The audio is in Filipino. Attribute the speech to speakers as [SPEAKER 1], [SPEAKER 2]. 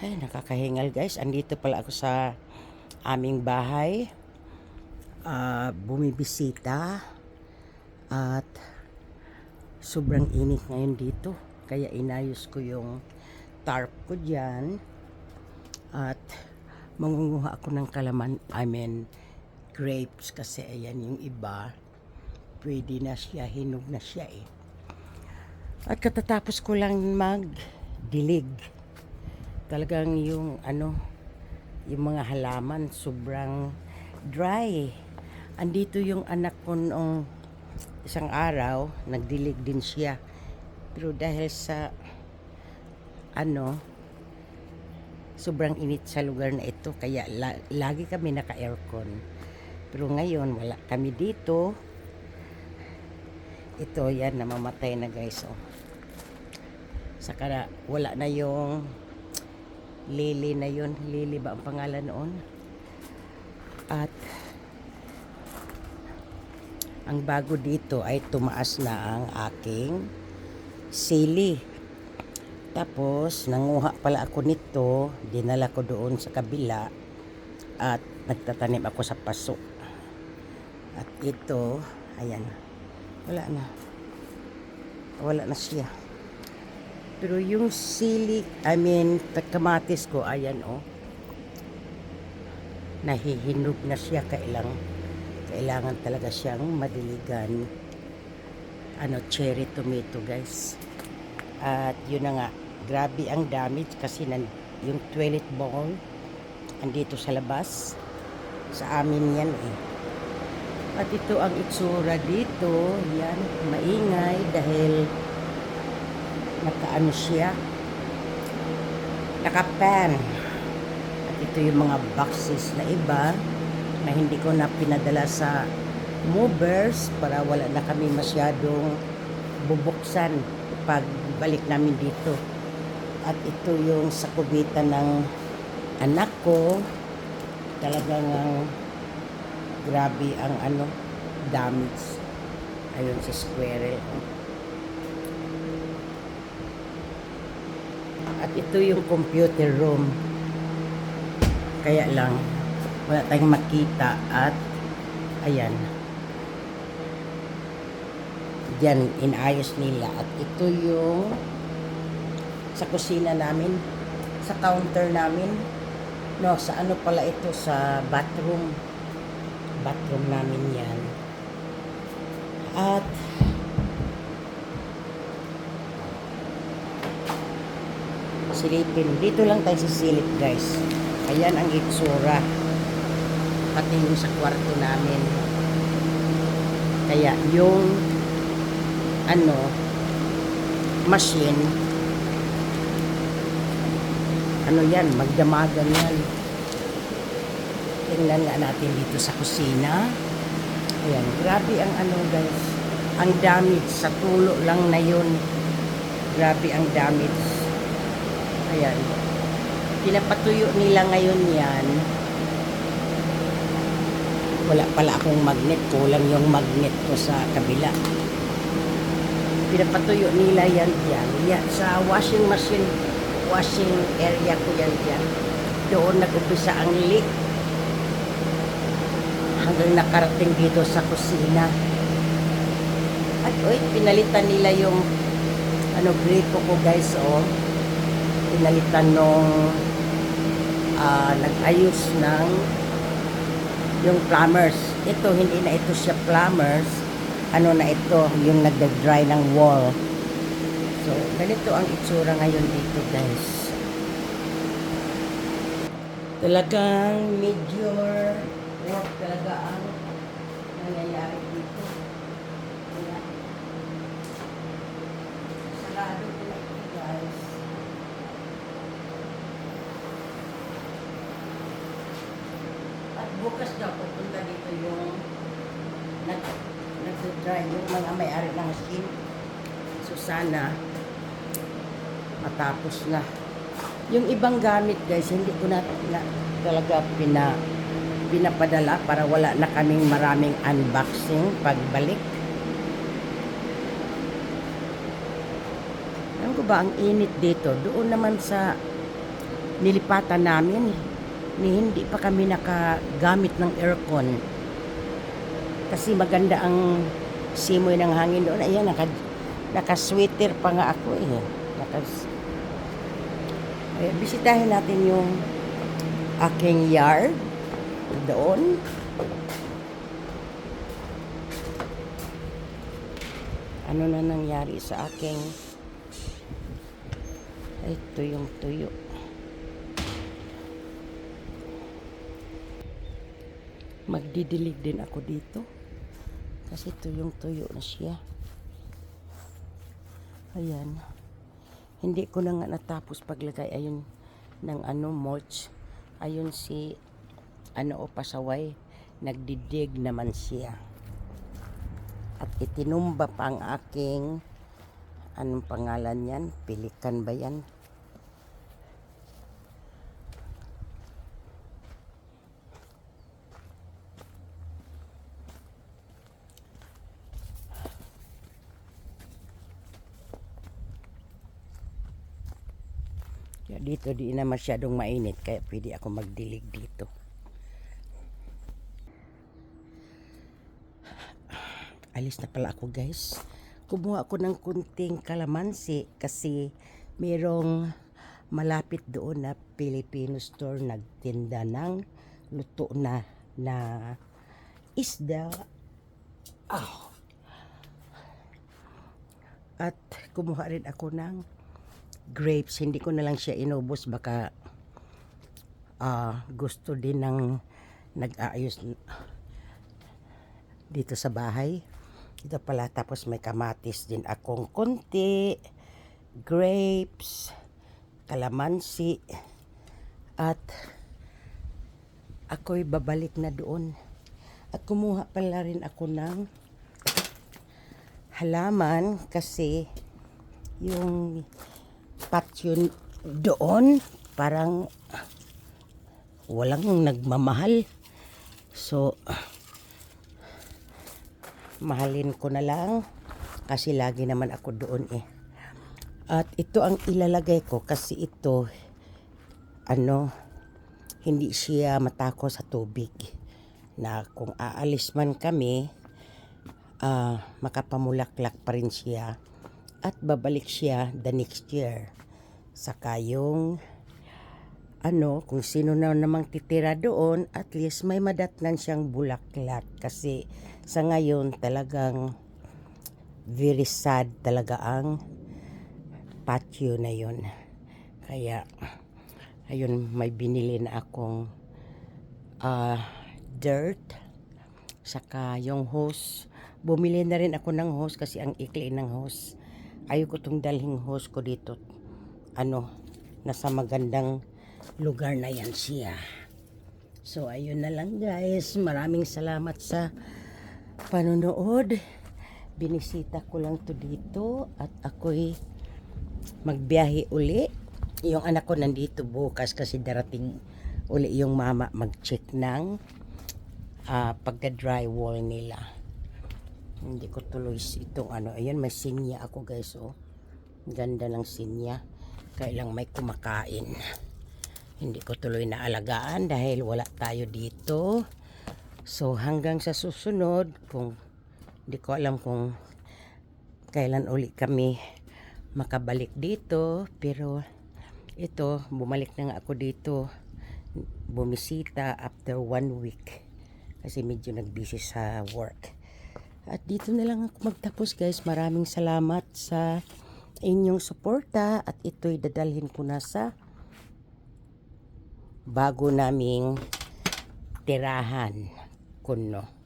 [SPEAKER 1] Ay, nakakahingal guys. Andito pala ako sa aming bahay. Bumibisita. At sobrang init ngayon dito. Kaya inayos ko yung tarp ko dyan. At mangunguha ako ng grapes. Kasi ayan yung iba. Pwede na siya, hinog na siya eh. At katatapos ko lang magdilig. Talagang yung yung mga halaman sobrang dry. Andito yung anak ko noong isang araw, nagdilig din siya. Pero dahil sa sobrang init sa lugar na ito, kaya lagi kami naka-aircon. Pero ngayon wala kami dito. Ito yan, namamatay na guys. Oh. Saka wala na yung Lily na yun. Lily ba ang pangalan noon? At ang bago dito ay tumaas na ang aking sili. Tapos nanguha pala ako nito, dinala ko doon sa kabila at nagtatanim ako sa paso. At ito, ayan, wala na siya. Pero yung sili, kamatis ko, ayan nahihinog na siya. Kailangan talaga siyang madiligan. Cherry tomato guys. At yun na nga, grabe ang damage kasi yung toilet bowl andito sa labas. Sa amin yan eh. At ito ang itsura dito. Yan, maingay dahil siya, naka-pan. At ito yung mga boxes na iba na hindi ko na pinadala sa movers para wala na kami masyadong bubuksan pag balik namin dito. At ito yung sakubitan ng anak ko. Talagang grabe ang damage. Ayun si squirrel. At ito yung computer room. Kaya lang wala tayong makita. At ayan, diyan inayos nila. At ito yung sa kusina namin, sa counter namin. No, sa pala ito, sa bathroom namin yan. At silipin. Dito lang tayo sisilip guys. Ayan ang itsura. Pati yung sa kwarto namin. Kaya yung machine, yan, magdamagan yan. Tingnan nga natin dito sa kusina. Ayan, grabe ang guys. Ang damage sa tulo lang na yun. Grabe ang damage. Ayan. Pinapatuyo nila ngayon yan. Wala pala akong magnet. Kulang yung magnet ko sa kabila. Pinapatuyo nila yan dyan. Yan, sa washing machine, washing area ko yan dyan. Doon nag-umpisa ang leak. Hanggang nakarating dito sa kusina. At pinalitan nila yung gripo ko guys, pinalitan nung nag-ayos ng yung plumbers. Ito, hindi na ito siya plumbers. Na ito, yung nagda-dry ng wall. So, ganito ang itsura ngayon dito guys. Talagang major work talaga ang nangyayari dito. Ayan. Sarado ko na ito guys. At bukas daw pupunta dito yung nag-dry yung mga may-ari ng machine. So sana matapos na. Yung ibang gamit guys, hindi ko na talaga pinapadala para wala na kaming maraming unboxing pagbalik. Alam ko ba ang init dito? Doon naman sa nilipatan namin, hindi pa kami nakagamit ng aircon. Kasi maganda ang simoy ng hangin doon. Ayan, naka-sweater pa nga ako eh. Bisitahin natin yung aking yard doon. Ano na nangyari sa aking ito yung tuyo. Magdidilig din ako dito kasi tuyong-tuyo na siya. Ayan, hindi ko na nga natapos paglagay ayun ng mulch. Ayun si o pasaway, nagdidig naman siya. At itinumba pa ang aking, anong pangalan yan? Pelikan ba yan? Dito di na masyadong mainit kaya pwede ako magdilig dito. Alis na pala ako guys. Kumuha ako ng kunting kalamansi kasi mayroong malapit doon na Filipino store nagtinda ng luto na isda. At kumuha rin ako ng grapes. Hindi ko na lang siya inubos, baka gusto din ng nag-aayos dito sa bahay. Ito pala, tapos may kamatis din akong konti, grapes, kalamansi, at ako'y babalik na doon. At kumuha pala rin ako ng halaman kasi yung patio doon parang walang nagmamahal. So mahalin ko na lang kasi lagi naman ako doon eh. At ito ang ilalagay ko kasi ito hindi siya matako sa tubig, na kung aalis man kami makapamulaklak pa rin siya at babalik siya the next year. Saka yung kung sino na namang titira doon, at least may madatnan siyang bulaklak. Kasi sa ngayon talagang very sad talaga ang patio na yun. Kaya ayun, may binili na akong dirt, saka yung hose. Bumili na rin ako ng hose kasi ang ikli ng hose. Ayoko tong dalhing hose ko dito. Nasa magandang lugar na yan siya. So ayun na lang guys. Maraming salamat sa panonood. Binisita ko lang to dito at ako'y magbiyahe uli. Yung anak ko nandito bukas kasi darating uli yung mama mag-check ng pagka-drywall nila. Hindi ko tuloy itong ayan, may sinya ako guys. Ganda ng sinya. Kailang may kumakain. Hindi ko tuloy na alagaan dahil wala tayo dito. So hanggang sa susunod, hindi ko alam kung kailan uli kami makabalik dito. Pero ito, bumalik na nga ako dito. Bumisita after 1 week. Kasi medyo nag-busy sa work. At dito na lang ako magtapos guys. Maraming salamat sa inyong suporta. At ito'y dadalhin ko na sa bago naming tirahan kuno.